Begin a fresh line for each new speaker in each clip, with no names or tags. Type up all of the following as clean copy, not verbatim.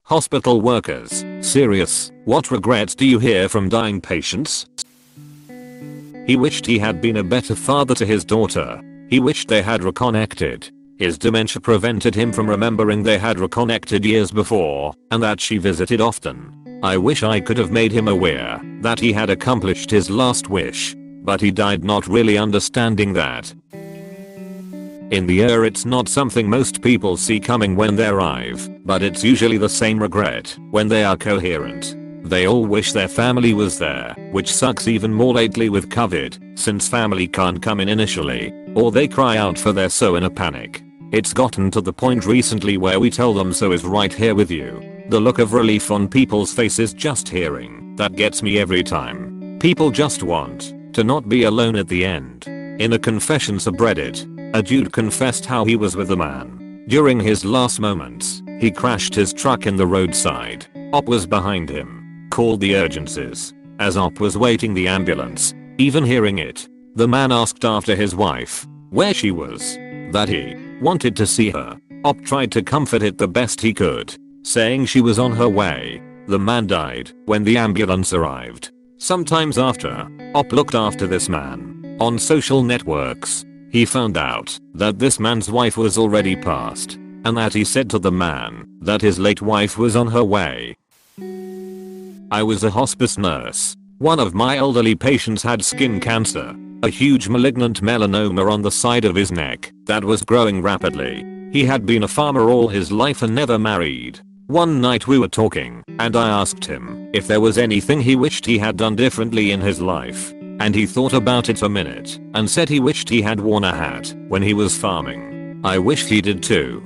Hospital workers, serious, what regrets do you hear from dying patients? He wished he had been a better father to his daughter. He wished they had reconnected. His dementia prevented him from remembering they had reconnected years before, and that she visited often. I wish I could have made him aware that he had accomplished his last wish, but he died not really understanding that. In the air, it's not something most people see coming when they arrive, but it's usually the same regret when they are coherent. They all wish their family was there, which sucks even more lately with COVID, since family can't come in initially, or they cry out for their so in a panic. It's gotten to the point recently where we tell them so is right here with you. The look of relief on people's faces just hearing that gets me every time. People just want to not be alone at the end. In a confession subreddit, a dude confessed how he was with a man. During his last moments, he crashed his truck in the roadside. Op was behind him. Called the urgencies. As Op was waiting the ambulance, even hearing it, the man asked after his wife, where she was, that he wanted to see her. Op tried to comfort it the best he could, saying she was on her way. The man died when the ambulance arrived. Sometimes after, Op looked after this man. On social networks, he found out that this man's wife was already passed, and that he said to the man that his late wife was on her way. I was a hospice nurse. One of my elderly patients had skin cancer, a huge malignant melanoma on the side of his neck that was growing rapidly. He had been a farmer all his life and never married. One night we were talking, and I asked him if there was anything he wished he had done differently in his life. And he thought about it a minute and said he wished he had worn a hat when he was farming. I wish he did too.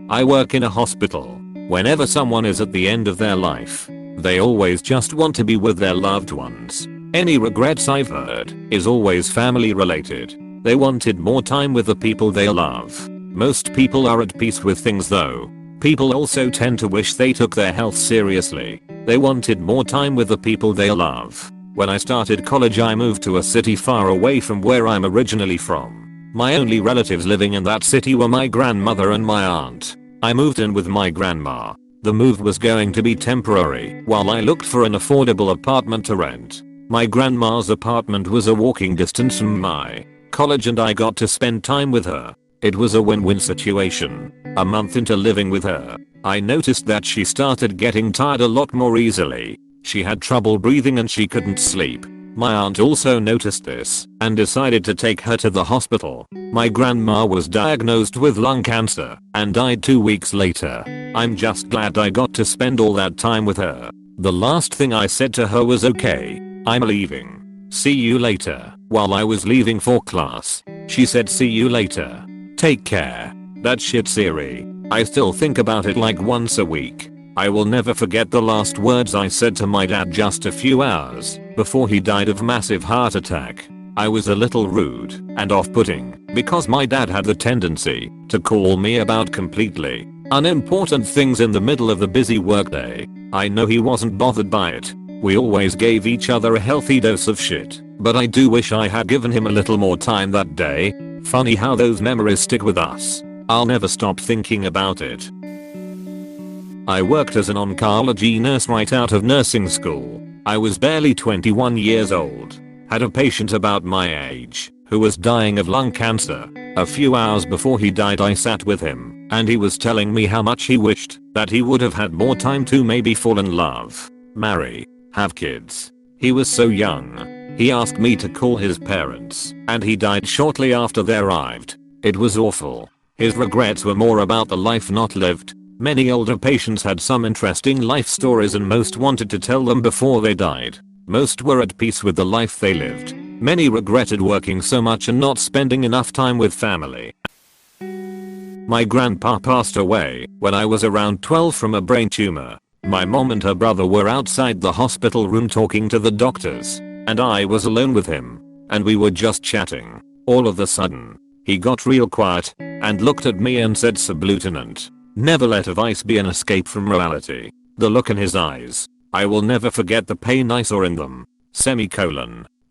I work in a hospital. Whenever someone is at the end of their life, they always just want to be with their loved ones. Any regrets I've heard is always family related. They wanted more time with the people they love. Most people are at peace with things though. People also tend to wish they took their health seriously. They wanted more time with the people they love. When I started college, I moved to a city far away from where I'm originally from. My only relatives living in that city were my grandmother and my aunt. I moved in with my grandma. The move was going to be temporary while I looked for an affordable apartment to rent. My grandma's apartment was a walking distance from my college and I got to spend time with her. It was a win-win situation. A month into living with her, I noticed that she started getting tired a lot more easily. She had trouble breathing and she couldn't sleep. My aunt also noticed this and decided to take her to the hospital. My grandma was diagnosed with lung cancer and died 2 weeks later. I'm just glad I got to spend all that time with her. The last thing I said to her was, okay, I'm leaving. See you later. While I was leaving for class, she said, see you later. Take care. That shit, Siri. I still think about it like once a week. I will never forget the last words I said to my dad just a few hours before he died of massive heart attack. I was a little rude and off-putting because my dad had the tendency to call me about completely unimportant things in the middle of the busy workday. I know he wasn't bothered by it. We always gave each other a healthy dose of shit, but I do wish I had given him a little more time that day. Funny how those memories stick with us. I'll never stop thinking about it. I worked as an oncology nurse right out of nursing school. I was barely 21 years old. Had a patient about my age who was dying of lung cancer. A few hours before he died, I sat with him and he was telling me how much he wished that he would have had more time to maybe fall in love, marry, have kids. He was so young. He asked me to call his parents and he died shortly after they arrived. It was awful. His regrets were more about the life not lived. Many older patients had some interesting life stories and most wanted to tell them before they died. Most were at peace with the life they lived. Many regretted working so much and not spending enough time with family. My grandpa passed away when I was around 12 from a brain tumor. My mom and her brother were outside the hospital room talking to the doctors, and I was alone with him, and we were just chatting. All of a sudden, he got real quiet and looked at me and said, "Sublieutenant, never let a vice be an escape from reality." The look in his eyes, I will never forget the pain I saw in them.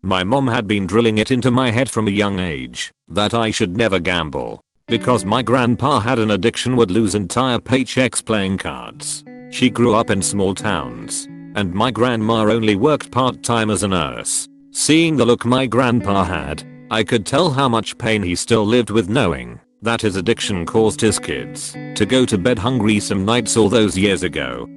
My mom had been drilling it into my head from a young age that I should never gamble. because my grandpa had an addiction, would lose entire paychecks playing cards. She grew up in small towns, and my grandma only worked part-time as a nurse. Seeing the look my grandpa had, I could tell how much pain he still lived with, knowing that his addiction caused his kids to go to bed hungry some nights all those years ago.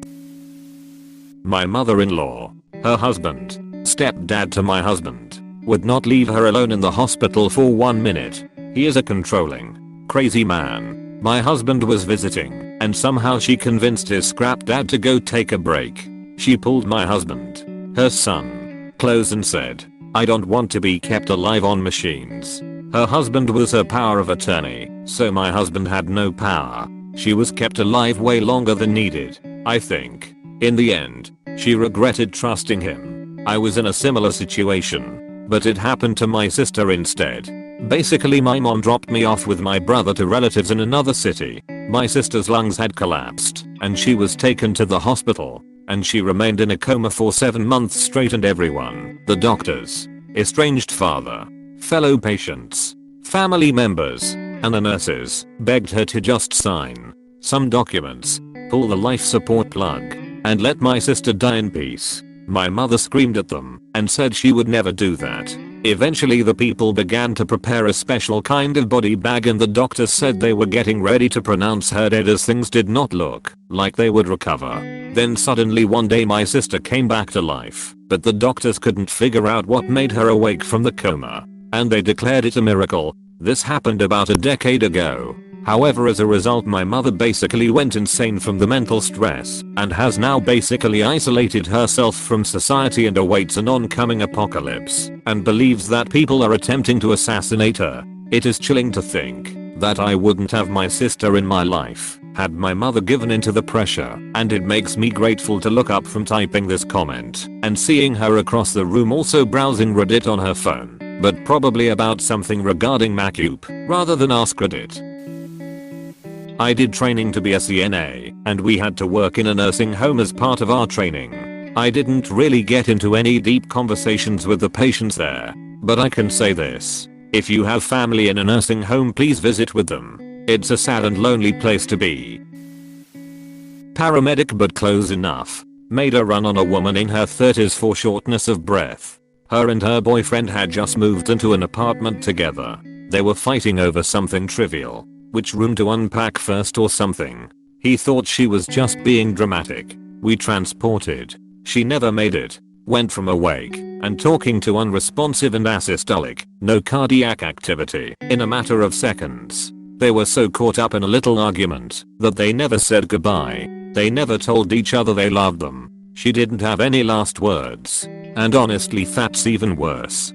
My mother-in-law, her husband, stepdad to my husband, would not leave her alone in the hospital for 1 minute. He is a controlling, crazy man. My husband was visiting, and somehow she convinced his scrap dad to go take a break. She pulled my husband, her son, close and said, "I don't want to be kept alive on machines." Her husband was her power of attorney, so my husband had no power. She was kept alive way longer than needed. I think, in the end, she regretted trusting him. I was in a similar situation, but it happened to my sister instead. Basically, my mom dropped me off with my brother to relatives in another city. My sister's lungs had collapsed, and she was taken to the hospital, and she remained in a coma for 7 months straight, and everyone, the doctors, estranged father, fellow patients, family members, and the nurses, begged her to just sign some documents, pull the life support plug, and let my sister die in peace. My mother screamed at them and said she would never do that. Eventually the people began to prepare a special kind of body bag, and the doctors said they were getting ready to pronounce her dead as things did not look like they would recover. Then suddenly one day my sister came back to life, but the doctors couldn't figure out what made her awake from the coma, and they declared it a miracle. This happened about a decade ago. However, as a result, my mother basically went insane from the mental stress and has now basically isolated herself from society and awaits an oncoming apocalypse and believes that people are attempting to assassinate her. It is chilling to think that I wouldn't have my sister in my life had my mother given into the pressure, and it makes me grateful to look up from typing this comment and seeing her across the room also browsing Reddit on her phone, but probably about something regarding MacUp rather than AskReddit. I did training to be a CNA, and we had to work in a nursing home as part of our training. I didn't really get into any deep conversations with the patients there, but I can say this: if you have family in a nursing home, please visit with them. It's a sad and lonely place to be. Paramedic but close enough. Made a run on a woman in her 30s for shortness of breath. Her and her boyfriend had just moved into an apartment together. They were fighting over something trivial. Which room to unpack first or something. He thought she was just being dramatic. We transported. She never made it. Went from awake and talking to unresponsive and asystolic, no cardiac activity, in a matter of seconds. They were so caught up in a little argument that they never said goodbye. They never told each other they loved them. She didn't have any last words. And honestly, that's even worse.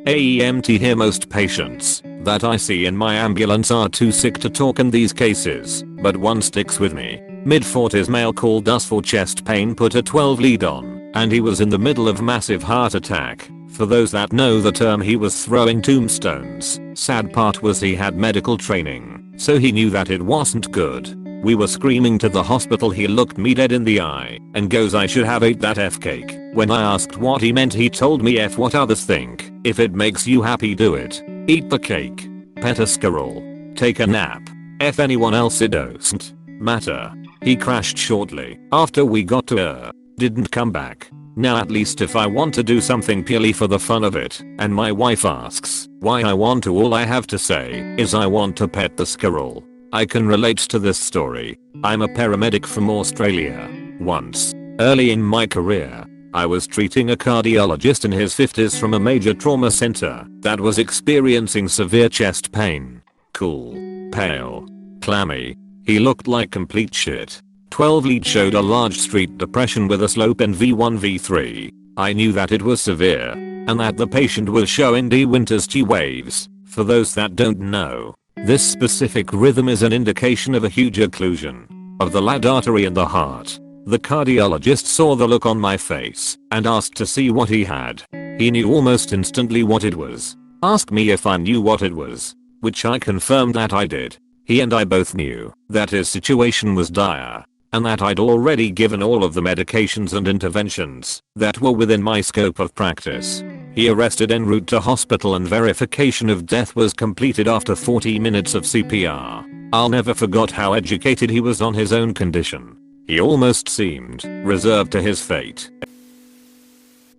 AEMT here. Most patients that I see in my ambulance are too sick to talk in these cases, but one sticks with me. Mid-40s male called us for chest pain, put a 12 lead on, and he was in the middle of massive heart attack. For those that know the term, he was throwing tombstones. Sad part was he had medical training, so he knew that it wasn't good. We were screaming to the hospital. He looked me dead in the eye and goes, "I should have ate that F cake." When I asked what he meant, he told me, "F what others think. If it makes you happy, do it. Eat the cake. Pet a squirrel. Take a nap. F anyone else, it doesn't matter." He crashed shortly after we got to didn't come back. Now at least if I want to do something purely for the fun of it, and my wife asks why I want to, all I have to say is I want to pet the squirrel. I can relate to this story. I'm a paramedic from Australia. Once, early in my career, I was treating a cardiologist in his 50s from a major trauma center that was experiencing severe chest pain. Cool, pale, clammy. He looked like complete shit. 12 lead showed a large street depression with a slope in V1 V3. I knew that it was severe, and that the patient was showing De Winter's T waves. For those that don't know, this specific rhythm is an indication of a huge occlusion of the lead artery in the heart. The cardiologist saw the look on my face and asked to see what he had. He knew almost instantly what it was. Asked me if I knew what it was, which I confirmed that I did. He and I both knew that his situation was dire, and that I'd already given all of the medications and interventions that were within my scope of practice. He arrested en route to hospital and verification of death was completed after 40 minutes of CPR. I'll never forget how educated he was on his own condition. He almost seemed reserved to his fate.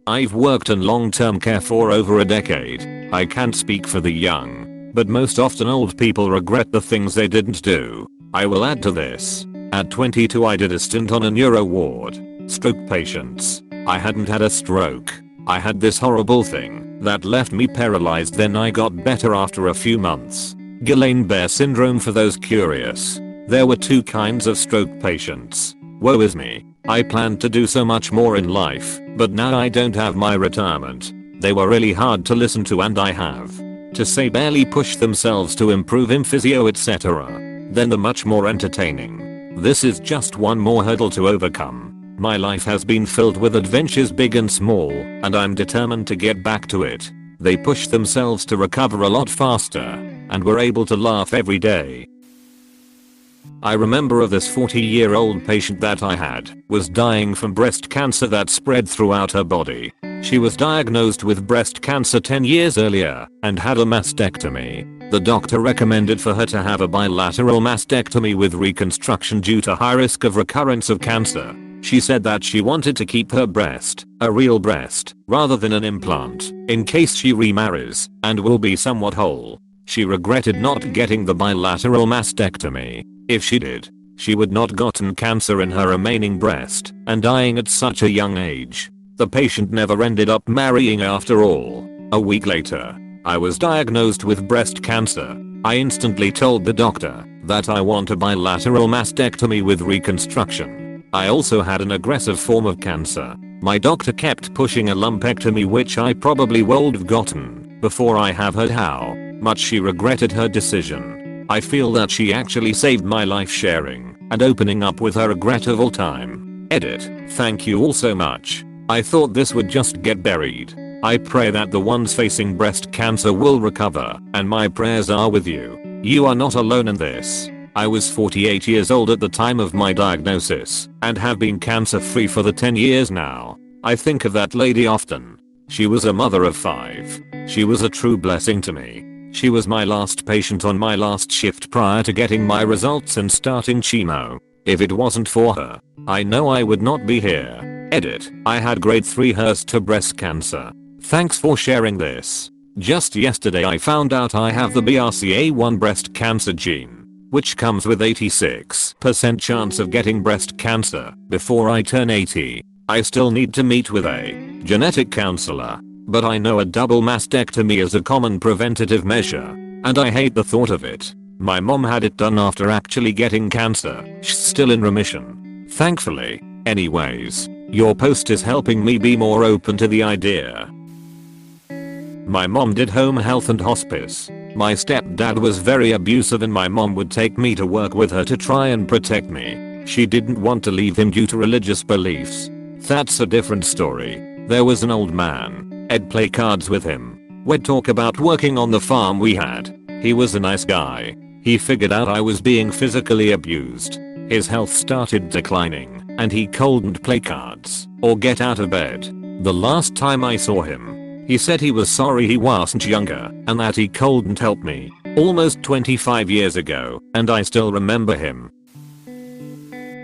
I've worked in long-term care for over a decade. I can't speak for the young, but most often old people regret the things they didn't do. I will add to this. At 22 I did a stint on a neuro ward. Stroke patients. I hadn't had a stroke. I had this horrible thing that left me paralyzed, then I got better after a few months. Guillain-Barré syndrome for those curious. There were two kinds of stroke patients. Woe is me. I planned to do so much more in life, but now I don't have my retirement. They were really hard to listen to and I have to say barely push themselves to improve in physio etc. Then the much more entertaining. This is just one more hurdle to overcome. My life has been filled with adventures big and small, and I'm determined to get back to it. They push themselves to recover a lot faster, and were able to laugh every day. I remember of this 40-year-old patient that I had, was dying from breast cancer that spread throughout her body. She was diagnosed with breast cancer 10 years earlier, and had a mastectomy. The doctor recommended for her to have a bilateral mastectomy with reconstruction due to high risk of recurrence of cancer. She said that she wanted to keep her breast, a real breast, rather than an implant, in case she remarries, and will be somewhat whole. She regretted not getting the bilateral mastectomy. If she did, she would not gotten cancer in her remaining breast, and dying at such a young age. The patient never ended up marrying after all. A week later, I was diagnosed with breast cancer. I instantly told the doctor that I want a bilateral mastectomy with reconstruction. I also had an aggressive form of cancer. My doctor kept pushing a lumpectomy, which I probably would have gotten before I have heard how much she regretted her decision. I feel that she actually saved my life sharing and opening up with her regrettable time. Edit. Thank you all so much. I thought this would just get buried. I pray that the ones facing breast cancer will recover, and my prayers are with you. You are not alone in this. I was 48 years old at the time of my diagnosis, and have been cancer free for the 10 years now. I think of that lady often. She was a mother of 5. She was a true blessing to me. She was my last patient on my last shift prior to getting my results and starting chemo. If it wasn't for her, I know I would not be here. Edit. I had grade 3 HER2 to breast cancer. Thanks for sharing this. Just yesterday I found out I have the BRCA1 breast cancer gene, which comes with 86% chance of getting breast cancer before I turn 80. I still need to meet with a genetic counselor, but I know a double mastectomy is a common preventative measure, and I hate the thought of it. My mom had it done after actually getting cancer. She's still in remission, thankfully. Anyways, your post is helping me be more open to the idea. My mom did home health and hospice. My stepdad was very abusive and my mom would take me to work with her to try and protect me. She didn't want to leave him due to religious beliefs. That's a different story. There was an old man. I'd play cards with him. We'd talk about working on the farm we had. He was a nice guy. He figured out I was being physically abused. His health started declining, and he couldn't play cards or get out of bed. The last time I saw him, he said he was sorry he wasn't younger and that he couldn't help me. Almost 25 years ago, and I still remember him.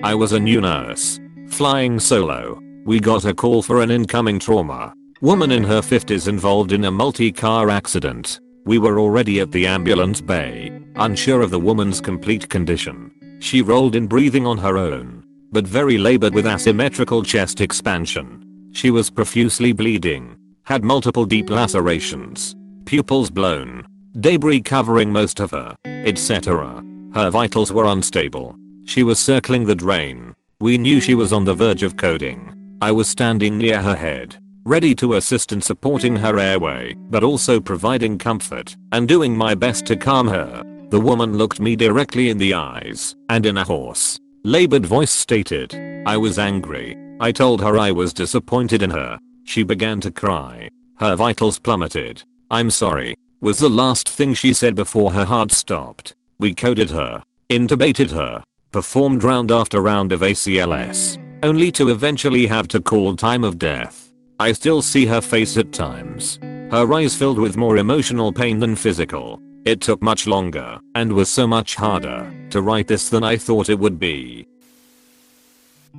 I was a new nurse, flying solo. We got a call for an incoming trauma. Woman in her 50s involved in a multi-car accident. We were already at the ambulance bay, unsure of the woman's complete condition. She rolled in breathing on her own, but very labored with asymmetrical chest expansion. She was profusely bleeding, had multiple deep lacerations, pupils blown, debris covering most of her, etc. Her vitals were unstable. She was circling the drain. We knew she was on the verge of coding. I was standing near her head, ready to assist in supporting her airway, but also providing comfort and doing my best to calm her. The woman looked me directly in the eyes and in a hoarse, labored voice stated, "I was angry." I told her I was disappointed in her. She began to cry. Her vitals plummeted. "I'm sorry," was the last thing she said before her heart stopped. We coded her, intubated her, performed round after round of ACLS, only to eventually have to call time of death. I still see her face at times. Her eyes filled with more emotional pain than physical. It took much longer and was so much harder to write this than I thought it would be.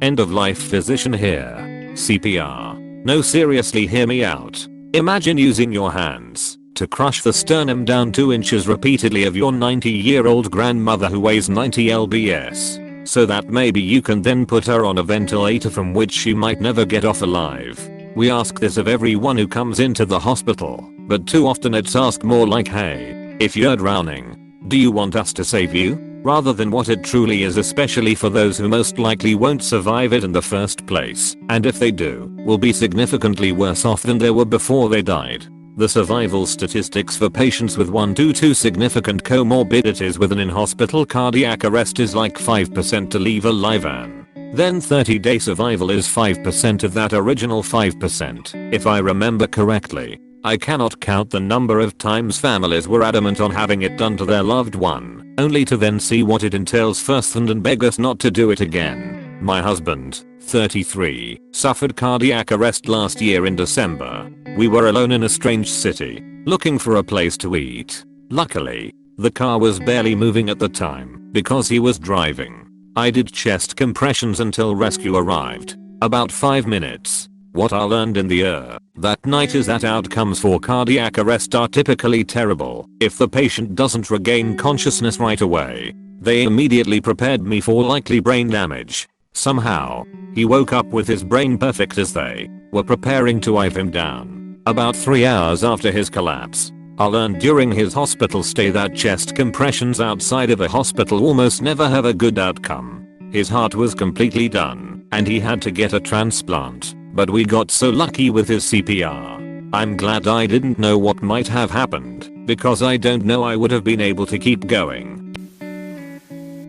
End of life physician here. CPR. No, seriously, hear me out. Imagine using your hands to crush the sternum down 2 inches repeatedly of your 90-year-old grandmother who weighs 90 lbs, so that maybe you can then put her on a ventilator from which she might never get off alive. We ask this of everyone who comes into the hospital, but too often it's asked more like, hey, if you're drowning, do you want us to save you? Rather than what it truly is, especially for those who most likely won't survive it in the first place, and if they do, will be significantly worse off than they were before they died. The survival statistics for patients with 1 to 2 significant comorbidities with an in-hospital cardiac arrest is like 5% to leave alive, and then 30-day survival is 5% of that original 5%, if I remember correctly. I cannot count the number of times families were adamant on having it done to their loved one, only to then see what it entails firsthand and beg us not to do it again. My husband, 33, suffered cardiac arrest last year in December. We were alone in a strange city, looking for a place to eat. Luckily, the car was barely moving at the time because he was driving. I did chest compressions until rescue arrived. About 5 minutes. What I learned in the that night is that outcomes for cardiac arrest are typically terrible. If the patient doesn't regain consciousness right away, they immediately prepared me for likely brain damage. Somehow, he woke up with his brain perfect as they were preparing to IV him down. About 3 hours after his collapse, I learned during his hospital stay that chest compressions outside of a hospital almost never have a good outcome. His heart was completely done, and he had to get a transplant. But we got so lucky with his CPR. I'm glad I didn't know what might have happened, because I don't know I would have been able to keep going.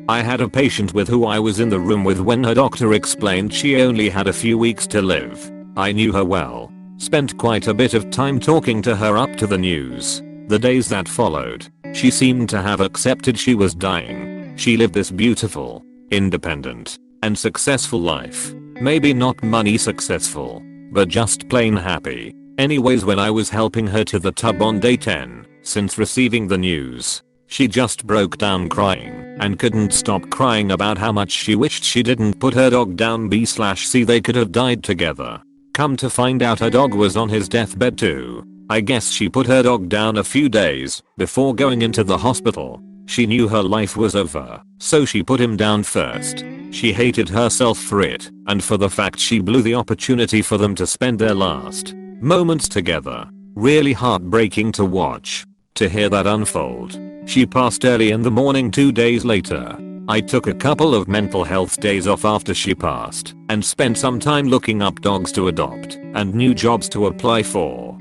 I had a patient with who I was in the room with when her doctor explained she only had a few weeks to live. I knew her well. Spent quite a bit of time talking to her up to the news. The days that followed, she seemed to have accepted she was dying. She lived this beautiful, independent, and successful life. Maybe not money successful, but just plain happy. Anyways, when I was helping her to the tub on day 10, since receiving the news, she just broke down crying and couldn't stop crying about how much she wished she didn't put her dog down b/c they could have died together. Come to find out her dog was on his deathbed too. I guess she put her dog down a few days before going into the hospital. She knew her life was over, so she put him down first. She hated herself for it, and for the fact she blew the opportunity for them to spend their last moments together. Really heartbreaking to watch. To hear that unfold. She passed early in the morning 2 days later. I took a couple of mental health days off after she passed, and spent some time looking up dogs to adopt, and new jobs to apply for.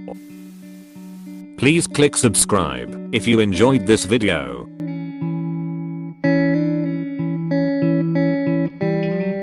Please click subscribe if you enjoyed this video.